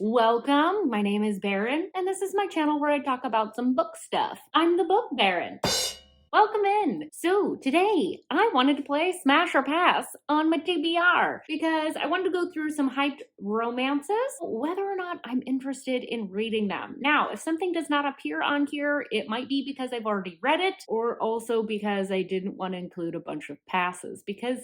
Welcome, my name is Baron, and this is my channel where I talk about some book stuff. I'm the Book Baron. Welcome in! So today, I wanted to play Smash or Pass on my TBR because I wanted to go through some hyped romances, whether or not I'm interested in reading them. Now, if something does not appear on here, it might be because I've already read it, or also because I didn't want to include a bunch of passes, because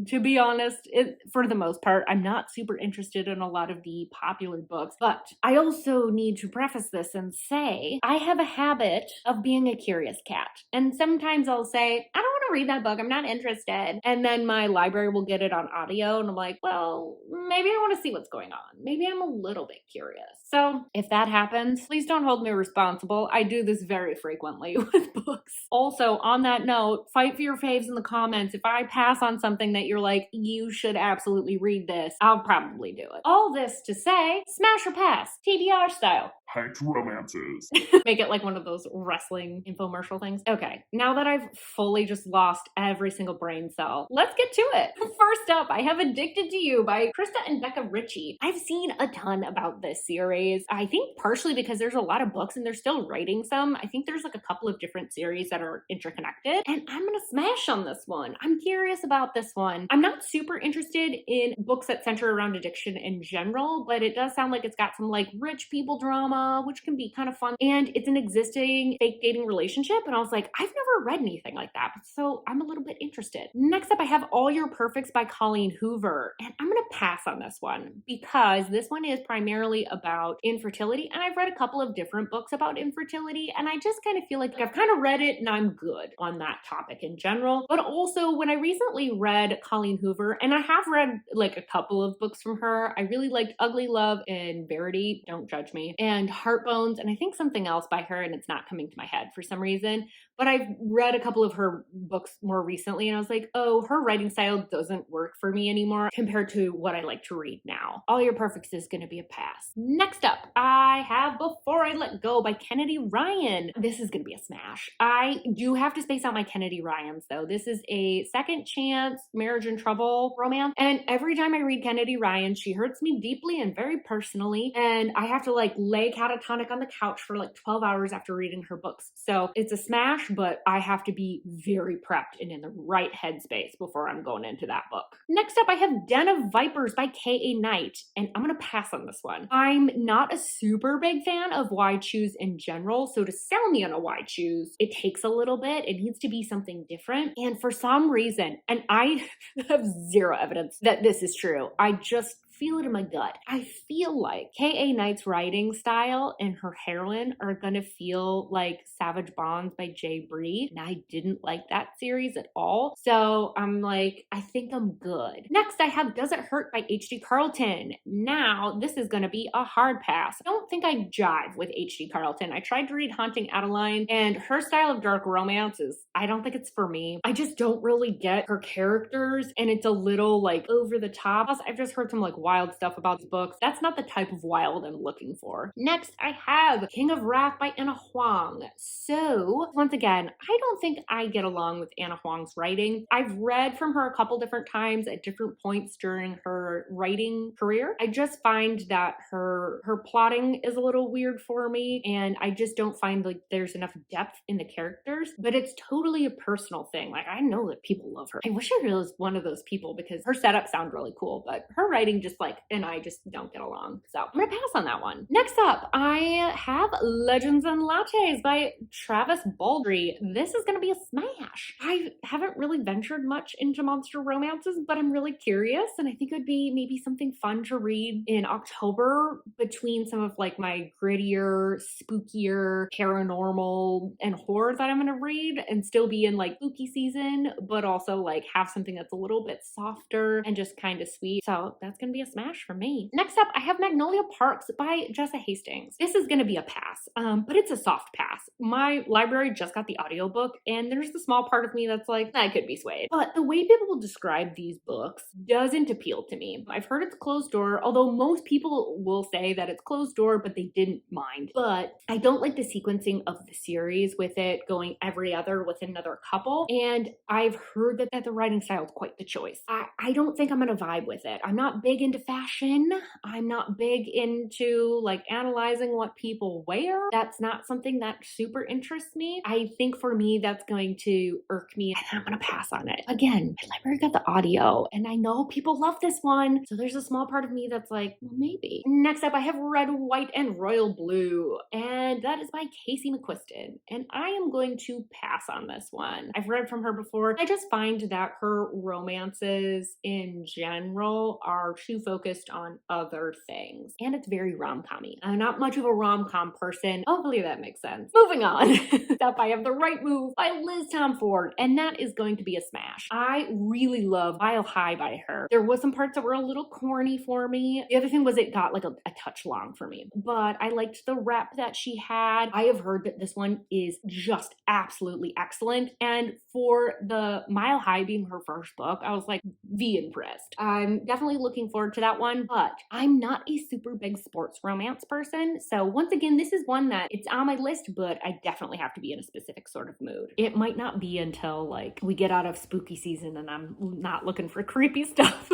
to be honest, for the most part, I'm not super interested in a lot of the popular books, but I also need to preface this and say, I have a habit of being a curious cat, and sometimes I'll say, I don't want to read that book, I'm not interested. And then my library will get it on audio and I'm like, well, maybe I want to see what's going on. Maybe I'm a little bit curious. So if that happens, please don't hold me responsible. I do this very frequently with books. Also, on that note, fight for your faves in the comments. If I pass on something that you're like, you should absolutely read this, I'll probably do it. All this to say, smash or pass, TBR style. Hyped romances. Make it like one of those wrestling infomercial things. Okay, now that I've fully just lost every single brain cell, let's get to it. First up, I have Addicted to You by Krista and Becca Ritchie. I've seen a ton about this series. I think partially because there's a lot of books and they're still writing some. I think there's like a couple of different series that are interconnected, and I'm gonna smash on this one. I'm curious about this one. I'm not super interested in books that center around addiction in general, but it does sound like it's got some like rich people drama, which can be kind of fun. And it's an existing fake dating relationship. And I was like, I've never read anything like that. So I'm a little bit interested. Next up, I have All Your Perfects by Colleen Hoover. And I'm going to pass on this one because this one is primarily about infertility. And I've read a couple of different books about infertility. And I just kind of feel like I've kind of read it and I'm good on that topic in general. But also when I recently read Colleen Hoover, and I have read like a couple of books from her, I really liked Ugly Love and Verity, don't judge me, and Heartbones, and I think something else by her, and it's not coming to my head for some reason. But I've read a couple of her books more recently, and I was like, oh, her writing style doesn't work for me anymore compared to what I like to read now. All Your Perfects is going to be a pass. Next up, I have Before I Let Go by Kennedy Ryan. This is going to be a smash. I do have to space out my Kennedy Ryans, though. This is a second chance marriage and trouble romance, and every time I read Kennedy Ryan, she hurts me deeply and very personally, and I have to like lay catatonic on the couch for like 12 hours after reading her books. So it's a smash, but I have to be very prepped and in the right headspace before I'm going into that book. Next up, I have Den of Vipers by K.A. Knight, and I'm gonna pass on this one. I'm not a super big fan of why choose in general, so to sell me on a why choose, it takes a little bit. It needs to be something different, and for some reason, and I have zero evidence that this is true, I just feel it in my gut. I feel like K.A. Knight's writing style and her heroine are gonna feel like Savage Bonds by J. Bree, and I didn't like that series at all. So I'm like, I think I'm good. Next, I have Does It Hurt by H.D. Carlton. Now, this is gonna be a hard pass. I don't think I jive with H.D. Carlton. I tried to read Haunting Adeline, and her style of dark romance I don't think it's for me. I just don't really get her characters, and it's a little like over the top. Plus, I've just heard some like wild stuff about these books. That's not the type of wild I'm looking for. Next, I have King of Wrath by Anna Huang. So, once again, I don't think I get along with Anna Huang's writing. I've read from her a couple different times at different points during her writing career. I just find that her plotting is a little weird for me, and I just don't find like there's enough depth in the characters, but it's totally a personal thing. Like, I know that people love her. I wish I was one of those people because her setups sound really cool, but her writing just like, and I just don't get along. So I'm gonna pass on that one. Next up, I have Legends and Lattes by Travis Baldree. This is gonna be a smash. I haven't really ventured much into monster romances, but I'm really curious, and I think it would be maybe something fun to read in October between some of like my grittier, spookier, paranormal, and horror that I'm gonna read, and still be in like spooky season, but also like have something that's a little bit softer and just kind of sweet. So that's gonna be a smash for me. Next up, I have Magnolia Parks by Jessa Hastings. This is gonna be a pass, but it's a soft pass. My library just got the audiobook, and there's the small part of me that's like, I could be swayed. But the way people describe these books doesn't appeal to me. I've heard it's closed door, although most people will say that it's closed door, but they didn't mind. But I don't like the sequencing of the series with it going every other with another couple, and I've heard that the writing style is quite the choice. I don't think I'm gonna vibe with it. I'm not big into into fashion. I'm not big into like analyzing what people wear. That's not something that super interests me. I think for me, that's going to irk me and I'm gonna pass on it. Again, my library got the audio and I know people love this one. So there's a small part of me that's like, well, maybe. Next up, I have Red, White, and Royal Blue. And that is by Casey McQuiston. And I am going to pass on this one. I've read from her before. I just find that her romances in general are too focused on other things. And it's very rom-com-y. I'm not much of a rom-com person. Hopefully that makes sense. Moving on. Up, I have The Right Move by Liz Tomforde. And that is going to be a smash. I really love Mile High by her. There was some parts that were a little corny for me. The other thing was it got like a touch long for me. But I liked the rep that she had. I have heard that this one is just absolutely excellent. And for the Mile High being her first book, I was like, impressed. I'm definitely looking forward to that one, but I'm not a super big sports romance person. So once again, this is one that it's on my list, but I definitely have to be in a specific sort of mood. It might not be until like we get out of spooky season and I'm not looking for creepy stuff.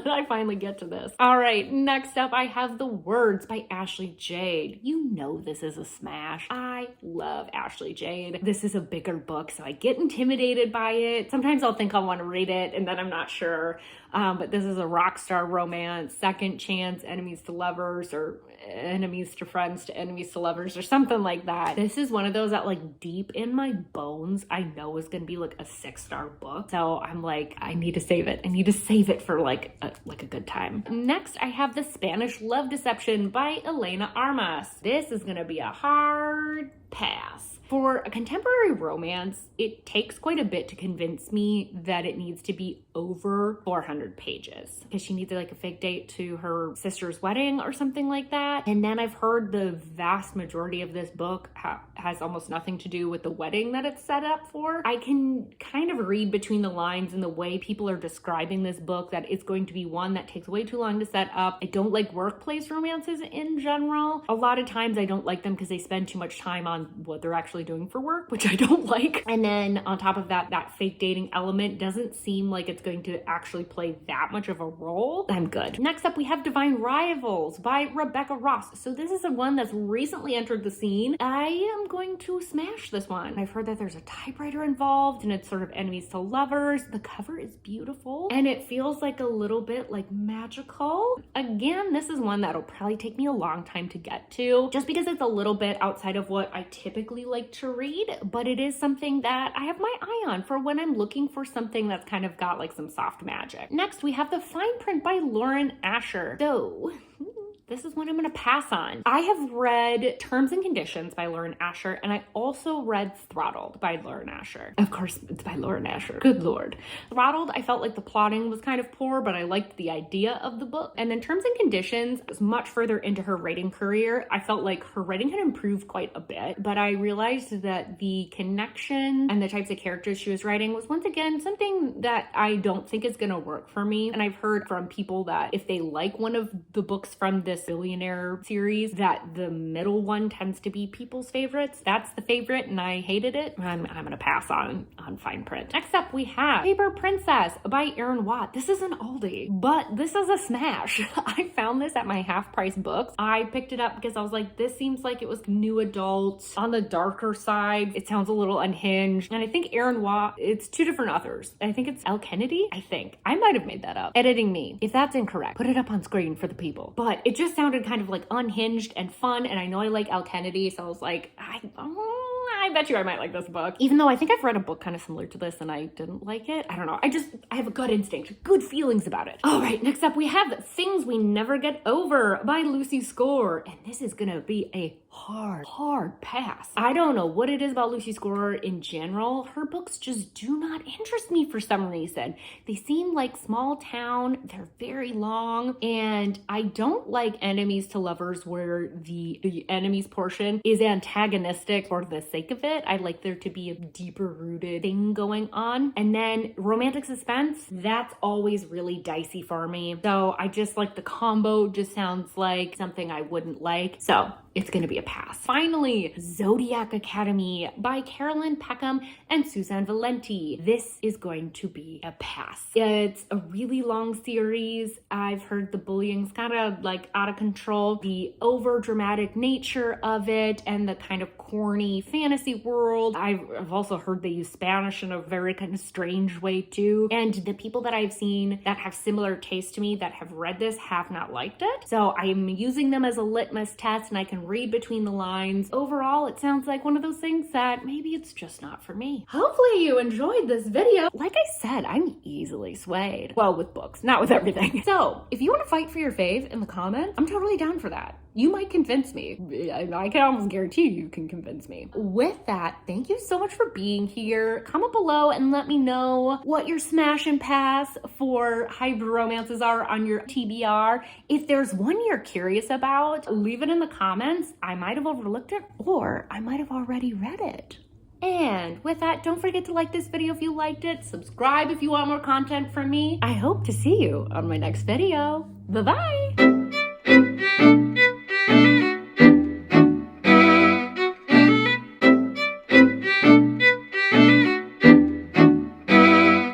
I finally get to this. All right, next up I have The Words by Ashley Jade. You know this is a smash. I love Ashley Jade. This is a bigger book, so I get intimidated by it. Sometimes I'll think I'll want to read it and then I'm not sure. But this is a rock star romance, second chance, enemies to lovers, or enemies to friends to enemies to lovers, or something like that. This is one of those that like deep in my bones, I know is going to be like a 6-star book. So I'm like, I need to save it. I need to save it for like a good time. Next, I have The Spanish Love Deception by Elena Armas. This is going to be a hard pass. For a contemporary romance, it takes quite a bit to convince me that it needs to be over 400 pages because she needs like a fake date to her sister's wedding or something like that. And then I've heard the vast majority of this book has almost nothing to do with the wedding that it's set up for. I can kind of read between the lines in the way people are describing this book that it's going to be one that takes way too long to set up. I don't like workplace romances in general. A lot of times I don't like them because they spend too much time on what they're actually doing for work, which I don't like. And then on top of that, that fake dating element doesn't seem like it's going to actually play that much of a role. I'm good. Next up, we have Divine Rivals by Rebecca Ross. So this is the one that's recently entered the scene. I am going to smash this one. I've heard that there's a typewriter involved and it's sort of enemies to lovers. The cover is beautiful and it feels like a little bit like magical. Again, this is one that'll probably take me a long time to get to just because it's a little bit outside of what I typically like to read, but it is something that I have my eye on for when I'm looking for something that's kind of got like some soft magic. Next, we have The Fine Print by Lauren Asher. So this is one I'm going to pass on. I have read Terms and Conditions by Lauren Asher, and I also read Throttled by Lauren Asher. Of course, it's by Lauren Asher. Good Lord. Throttled, I felt like the plotting was kind of poor, but I liked the idea of the book. And then Terms and Conditions was much further into her writing career. I felt like her writing had improved quite a bit, but I realized that the connection and the types of characters she was writing was once again something that I don't think is going to work for me. And I've heard from people that if they like one of the books from this billionaire series, that the middle one tends to be people's favorites. That's the favorite and I hated it. I'm gonna pass on Fine Print. Next up we have Paper Princess by Erin Watt. This is an oldie, but this is a smash. I found this at my half price books. I picked it up because I was like, this seems like it was new adult on the darker side. It sounds a little unhinged. And I think Erin Watt, it's two different authors. I think it's Elle Kennedy. I might have made that up. Editing me. If that's incorrect, put it up on screen for the people. But it just sounded kind of like unhinged and fun, and I know I like Elle Kennedy, so I was like, I bet you I might like this book. Even though I think I've read a book kind of similar to this and I didn't like it. I don't know. I have a gut instinct, good feelings about it. All right, next up we have Things We Never Get Over by Lucy Score, and this is gonna be a hard pass. I don't know what it is about Lucy Score in general. Her books just do not interest me for some reason. They seem like small town, they're very long, and I don't like enemies to lovers where the enemies portion is antagonistic for the sake of it. I like there to be a deeper rooted thing going on. And then romantic suspense, that's always really dicey for me. So I just like the combo just sounds like something I wouldn't like. So it's gonna be a pass. Finally, Zodiac Academy by Carolyn Peckham and Susanne Valenti. This is going to be a pass. It's a really long series. I've heard the bullying's kind of like out of control. The over dramatic nature of it and the kind of corny fantasy world. I've also heard they use Spanish in a very kind of strange way too. And the people that I've seen that have similar taste to me that have read this have not liked it. So I'm using them as a litmus test and I can read between the lines. Overall, it sounds like one of those things that maybe it's just not for me. Hopefully you enjoyed this video. Like I said, I'm easily swayed. Well, with books, not with everything. So if you want to fight for your fave in the comments, I'm totally down for that. You might convince me. I can almost guarantee you can convince me. With that, thank you so much for being here. Comment below and let me know what your smash and pass for hybrid romances are on your TBR. If there's one you're curious about, leave it in the comments. I might have overlooked it or I might have already read it. And with that, don't forget to like this video if you liked it. Subscribe if you want more content from me. I hope to see you on my next video. Bye-bye.